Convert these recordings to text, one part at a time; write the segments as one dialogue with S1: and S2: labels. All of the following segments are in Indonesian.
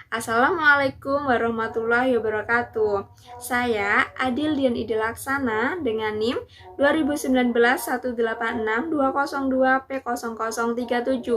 S1: Assalamualaikum warahmatullahi wabarakatuh. Saya Adil Dian Ide Laksana dengan NIM 2019 186-202P0037.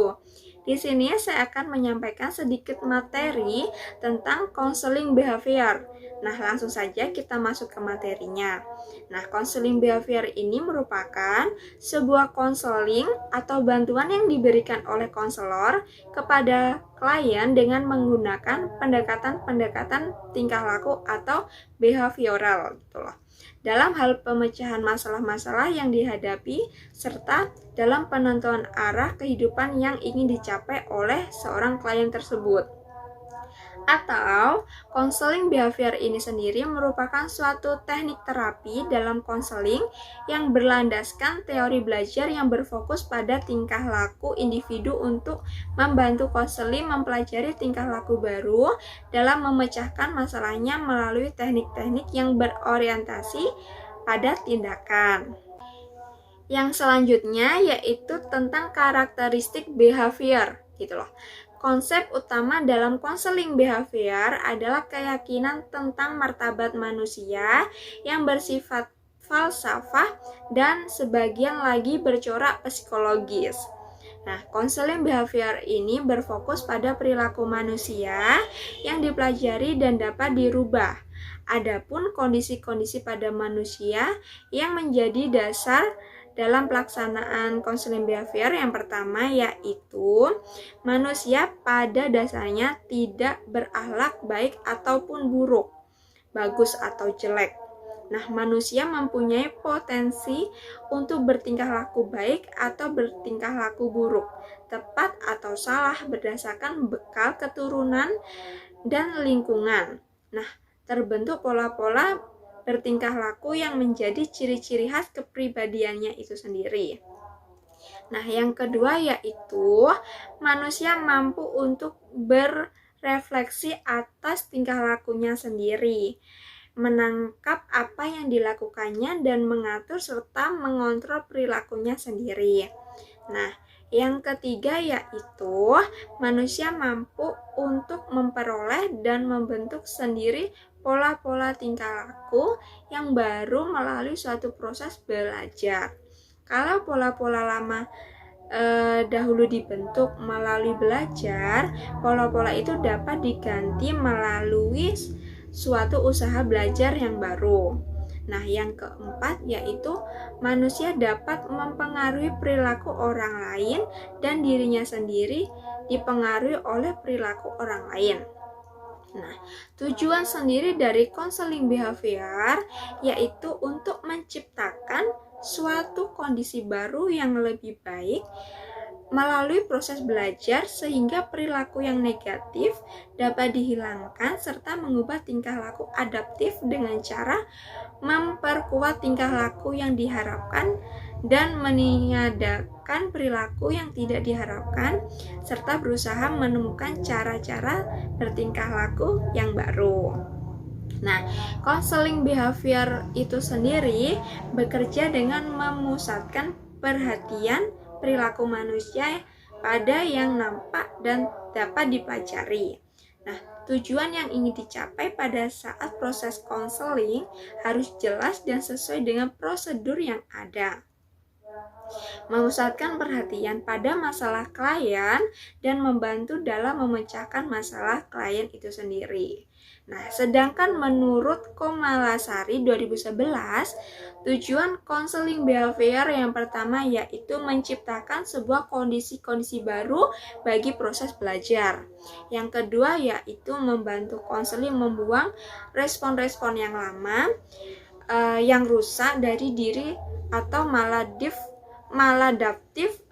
S1: Di sini saya akan menyampaikan sedikit materi tentang konseling behavior. Nah, langsung saja kita masuk ke materinya. Nah, konseling behavior ini merupakan sebuah konseling atau bantuan yang diberikan oleh konselor kepada klien dengan menggunakan pendekatan-pendekatan tingkah laku atau behavioral gitu loh. Dalam hal pemecahan masalah-masalah yang dihadapi serta dalam penentuan arah kehidupan yang ingin dicapai oleh seorang klien tersebut. Atau konseling behavior ini sendiri merupakan suatu teknik terapi dalam konseling yang berlandaskan teori belajar yang berfokus pada tingkah laku individu untuk membantu konseling mempelajari tingkah laku baru dalam memecahkan masalahnya melalui teknik-teknik yang berorientasi pada tindakan. Yang selanjutnya yaitu tentang karakteristik behavior gitu loh. Konsep utama dalam konseling behavior adalah keyakinan tentang martabat manusia yang bersifat falsafah dan sebagian lagi bercorak psikologis. Nah, konseling behavior ini berfokus pada perilaku manusia yang dipelajari dan dapat dirubah. Adapun kondisi-kondisi pada manusia yang menjadi dasar dalam pelaksanaan konseling behavior yang pertama yaitu manusia pada dasarnya tidak berakhlak baik ataupun buruk, bagus atau jelek. Nah, manusia mempunyai potensi untuk bertingkah laku baik atau bertingkah laku buruk, tepat atau salah berdasarkan bekal keturunan dan lingkungan. Nah, terbentuk pola-pola bertingkah laku yang menjadi ciri-ciri khas kepribadiannya itu sendiri. Nah, yang kedua yaitu manusia mampu untuk berefleksi atas tingkah lakunya sendiri, menangkap apa yang dilakukannya dan mengatur serta mengontrol perilakunya sendiri. Nah, yang ketiga yaitu manusia mampu untuk memperoleh dan membentuk sendiri pola-pola tingkah laku yang baru melalui suatu proses belajar. Kalau pola-pola lama dahulu dibentuk melalui belajar, pola-pola itu dapat diganti melalui suatu usaha belajar yang baru. Nah, yang keempat yaitu manusia dapat mempengaruhi perilaku orang lain dan dirinya sendiri dipengaruhi oleh perilaku orang lain. Nah, tujuan sendiri dari konseling behavior yaitu untuk menciptakan suatu kondisi baru yang lebih baik melalui proses belajar sehingga perilaku yang negatif dapat dihilangkan serta mengubah tingkah laku adaptif dengan cara memperkuat tingkah laku yang diharapkan dan meniadakan perilaku yang tidak diharapkan serta berusaha menemukan cara-cara bertingkah laku yang baru. Nah, konseling behavior itu sendiri bekerja dengan memusatkan perhatian perilaku manusia pada yang nampak dan dapat dipelajari. Nah, tujuan yang ingin dicapai pada saat proses konseling harus jelas dan sesuai dengan prosedur yang ada. Memusatkan perhatian pada masalah klien dan membantu dalam memecahkan masalah klien itu sendiri. Nah, sedangkan menurut Komalasari 2011, tujuan konseling behavior yang pertama yaitu menciptakan sebuah kondisi-kondisi baru bagi proses belajar. Yang kedua yaitu membantu konseling membuang respon-respon yang lama yang rusak dari diri atau maladaptif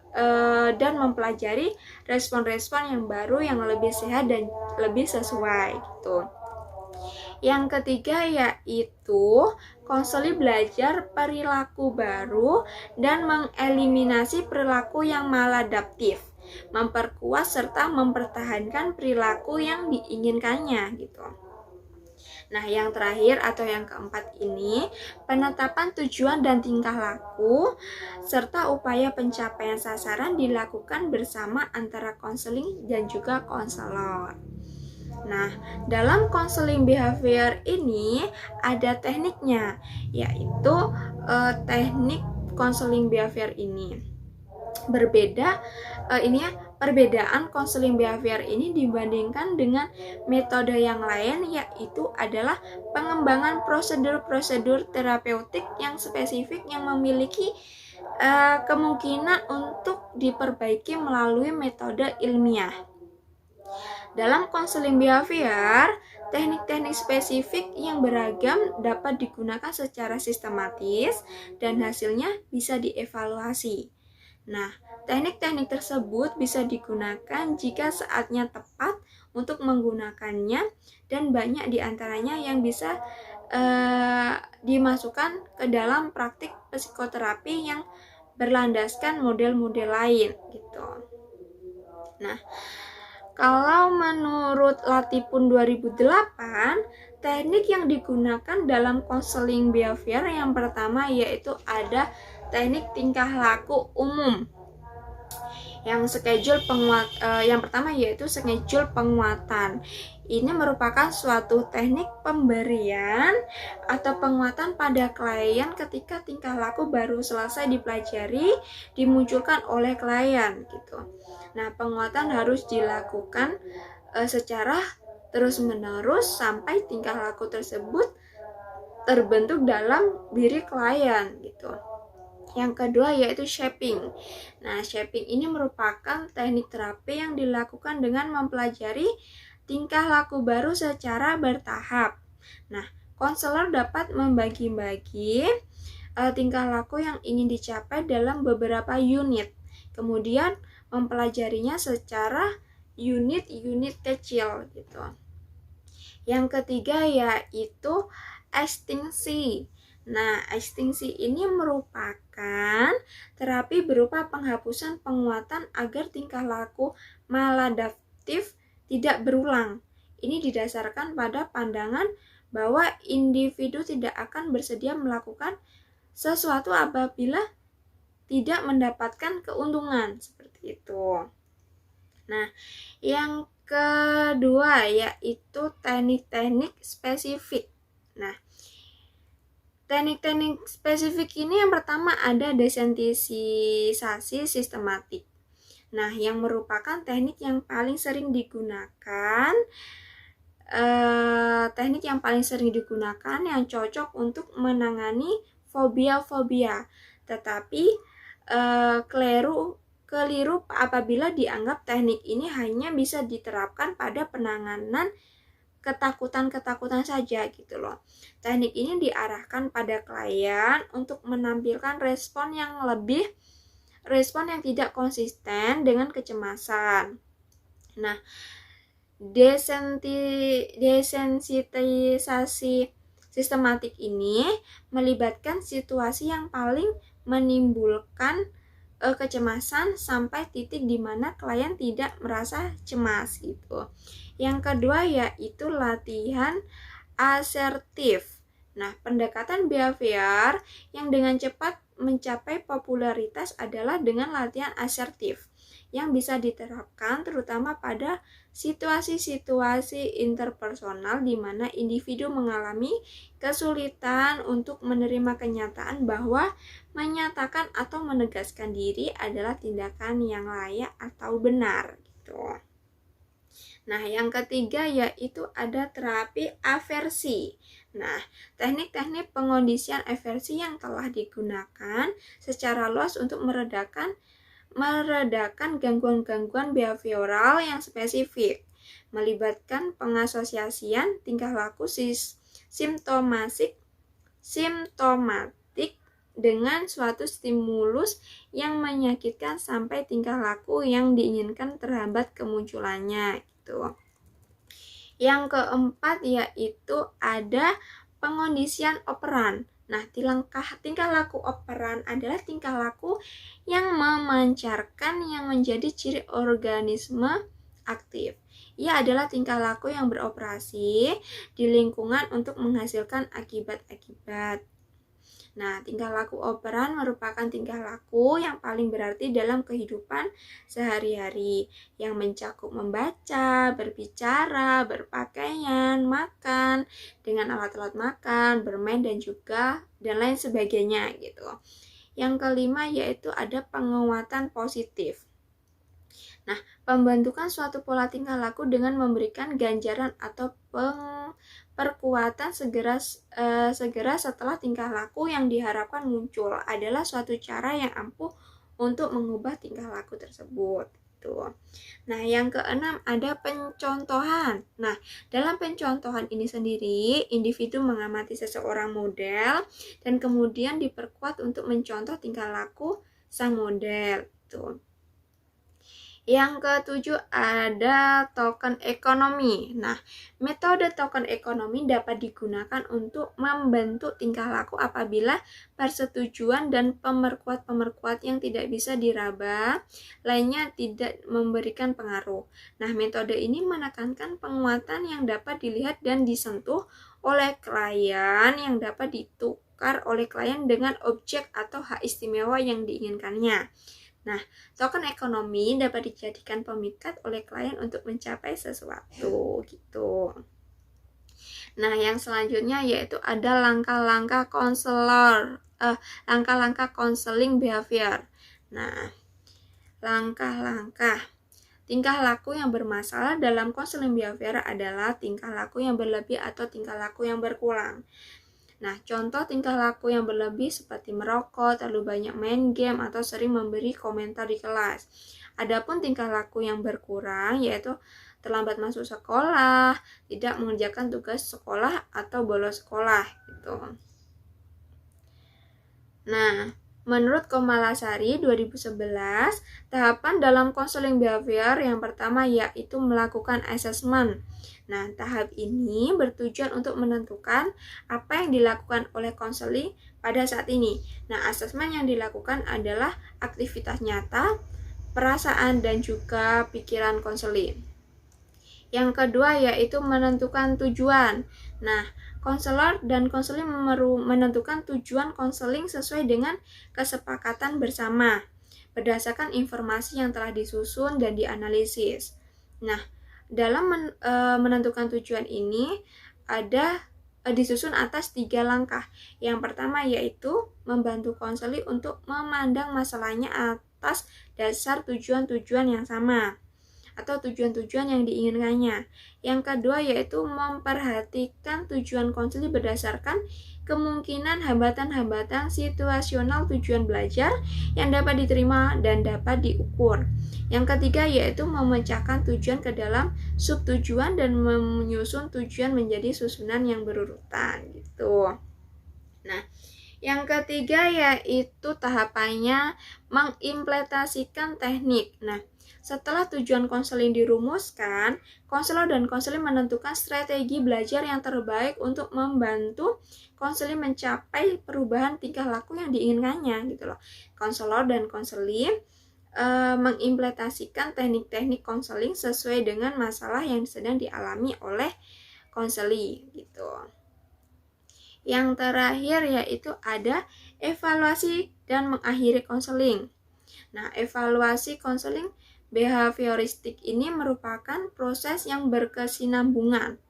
S1: dan mempelajari respon-respon yang baru yang lebih sehat dan lebih sesuai gitu. Yang ketiga yaitu konseling belajar perilaku baru dan mengeliminasi perilaku yang maladaptif, memperkuat serta mempertahankan perilaku yang diinginkannya gitu. Nah, yang terakhir atau yang keempat ini, penetapan tujuan dan tingkah laku serta upaya pencapaian sasaran dilakukan bersama antara konseling dan juga konselor. Nah, dalam konseling behavior ini ada tekniknya, yaitu teknik konseling behavior ini berbeda. Perbedaan konseling behavior ini dibandingkan dengan metode yang lain, yaitu adalah pengembangan prosedur-prosedur terapeutik yang spesifik yang memiliki kemungkinan untuk diperbaiki melalui metode ilmiah. Dalam konseling behavior, teknik-teknik spesifik yang beragam dapat digunakan secara sistematis dan hasilnya bisa dievaluasi. Nah, teknik-teknik tersebut bisa digunakan jika saatnya tepat untuk menggunakannya, dan banyak diantaranya yang bisa dimasukkan ke dalam praktik psikoterapi yang berlandaskan model-model lain gitu. Nah, kalau menurut Latipun 2008, teknik yang digunakan dalam konseling behavior yang pertama yaitu ada teknik tingkah laku umum. Yang pertama yaitu schedule penguatan. Ini merupakan suatu teknik pemberian atau penguatan pada klien ketika tingkah laku baru selesai dipelajari, dimunculkan oleh klien gitu. Nah, penguatan harus dilakukan secara terus-menerus sampai tingkah laku tersebut terbentuk dalam diri klien gitu. Yang kedua yaitu shaping. Nah, shaping ini merupakan teknik terapi yang dilakukan dengan mempelajari tingkah laku baru secara bertahap. Nah, konselor dapat membagi-bagi tingkah laku yang ingin dicapai dalam beberapa unit. Kemudian mempelajarinya secara unit-unit kecil gitu. Yang ketiga yaitu ekstinsi. Nah, ekstinsi ini merupakan terapi berupa penghapusan penguatan agar tingkah laku maladaptif tidak berulang. Ini didasarkan pada pandangan bahwa individu tidak akan bersedia melakukan sesuatu apabila tidak mendapatkan keuntungan, seperti itu. Nah, yang kedua yaitu teknik-teknik spesifik. Nah, teknik-teknik spesifik ini yang pertama ada desensitisasi sistematik. Nah, yang merupakan teknik yang paling sering digunakan, yang cocok untuk menangani fobia-fobia. Tetapi keliru apabila dianggap teknik ini hanya bisa diterapkan pada penanganan ketakutan-ketakutan saja gitu loh. Teknik ini diarahkan pada klien untuk menampilkan respon yang tidak konsisten dengan kecemasan. Nah, desensitisasi sistematik ini melibatkan situasi yang paling menimbulkan kecemasan sampai titik di mana klien tidak merasa cemas gitu. Yang kedua yaitu latihan asertif. Nah, pendekatan behavior yang dengan cepat mencapai popularitas adalah dengan latihan asertif yang bisa diterapkan terutama pada situasi-situasi interpersonal di mana individu mengalami kesulitan untuk menerima kenyataan bahwa menyatakan atau menegaskan diri adalah tindakan yang layak atau benar gitu. Nah, yang ketiga yaitu ada terapi aversi. Nah, teknik-teknik pengondisian aversi yang telah digunakan secara luas untuk meredakan gangguan-gangguan behavioral yang spesifik, melibatkan pengasosiasian tingkah laku simptomatik dengan suatu stimulus yang menyakitkan sampai tingkah laku yang diinginkan terhambat kemunculannya gitu. Yang keempat yaitu ada pengondisian operan. Nah, tingkah laku operan adalah tingkah laku yang memancarkan yang menjadi ciri organisme aktif. Ia adalah tingkah laku yang beroperasi di lingkungan untuk menghasilkan akibat-akibat. Nah, tingkah laku operan merupakan tingkah laku yang paling berarti dalam kehidupan sehari-hari, yang mencakup membaca, berbicara, berpakaian, makan dengan alat-alat makan, bermain dan lain sebagainya gitu. Yang kelima yaitu ada penguatan positif. Nah, pembentukan suatu pola tingkah laku dengan memberikan ganjaran atau perkuatan segera setelah tingkah laku yang diharapkan muncul adalah suatu cara yang ampuh untuk mengubah tingkah laku tersebut. Tuh. Nah, yang keenam ada pencontohan. Nah, dalam pencontohan ini sendiri, individu mengamati seseorang model dan kemudian diperkuat untuk mencontoh tingkah laku sang model. Tuh. Yang ketujuh ada token ekonomi. Nah, metode token ekonomi dapat digunakan untuk membentuk tingkah laku apabila persetujuan dan pemerkuat-pemerkuat yang tidak bisa diraba lainnya tidak memberikan pengaruh. Nah, metode ini menekankan penguatan yang dapat dilihat dan disentuh oleh klien yang dapat ditukar oleh klien dengan objek atau hak istimewa yang diinginkannya. Nah, token ekonomi dapat dijadikan pemikat oleh klien untuk mencapai sesuatu gitu. Nah, yang selanjutnya yaitu ada langkah-langkah konseling behavior. Nah, langkah-langkah tingkah laku yang bermasalah dalam konseling behavior adalah tingkah laku yang berlebih atau tingkah laku yang berkurang. Nah, contoh tingkah laku yang berlebih seperti merokok, terlalu banyak main game, atau sering memberi komentar di kelas. Adapun tingkah laku yang berkurang yaitu terlambat masuk sekolah, tidak mengerjakan tugas sekolah, atau bolos sekolah gitu. Nah, menurut Komalasari 2011, tahapan dalam konseling behavior yang pertama yaitu melakukan assessment. Nah, tahap ini bertujuan untuk menentukan apa yang dilakukan oleh konseling pada saat ini. Nah, assessment yang dilakukan adalah aktivitas nyata, perasaan, dan juga pikiran konseling. Yang kedua yaitu menentukan tujuan. Nah, konselor dan konseling menentukan tujuan konseling sesuai dengan kesepakatan bersama berdasarkan informasi yang telah disusun dan dianalisis. Nah, dalam menentukan tujuan ini ada disusun atas 3 langkah. Yang pertama yaitu membantu konseling untuk memandang masalahnya atas dasar tujuan-tujuan yang sama atau tujuan-tujuan yang diinginkannya. Yang kedua yaitu memperhatikan tujuan konseling berdasarkan kemungkinan hambatan-hambatan situasional tujuan belajar yang dapat diterima dan dapat diukur. Yang ketiga yaitu memecahkan tujuan ke dalam subtujuan dan menyusun tujuan menjadi susunan yang berurutan gitu. Nah, yang ketiga yaitu tahapannya mengimplementasikan teknik. Nah, setelah tujuan konseling dirumuskan, konselor dan konseling menentukan strategi belajar yang terbaik untuk membantu konseling mencapai perubahan tingkah laku yang diinginkannya gitu loh. Konselor dan konseling mengimplementasikan teknik-teknik konseling sesuai dengan masalah yang sedang dialami oleh konseling gitu. Yang terakhir yaitu ada evaluasi dan mengakhiri konseling. Nah, evaluasi konseling behavioristik ini merupakan proses yang berkesinambungan.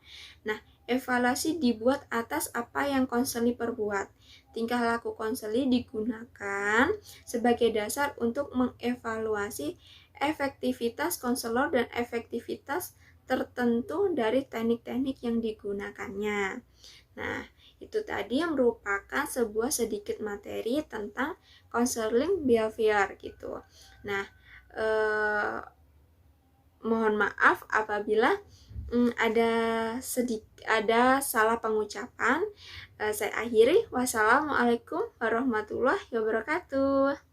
S1: Nah, evaluasi dibuat atas apa yang konseling perbuat. Tingkah laku konseling digunakan sebagai dasar untuk mengevaluasi efektivitas konselor dan efektivitas tertentu dari teknik-teknik yang digunakannya. Nah, itu tadi yang merupakan sebuah sedikit materi tentang konseling behavior gitu. Nah, mohon maaf apabila ada salah pengucapan. Saya akhiri. Wassalamualaikum warahmatullahi wabarakatuh.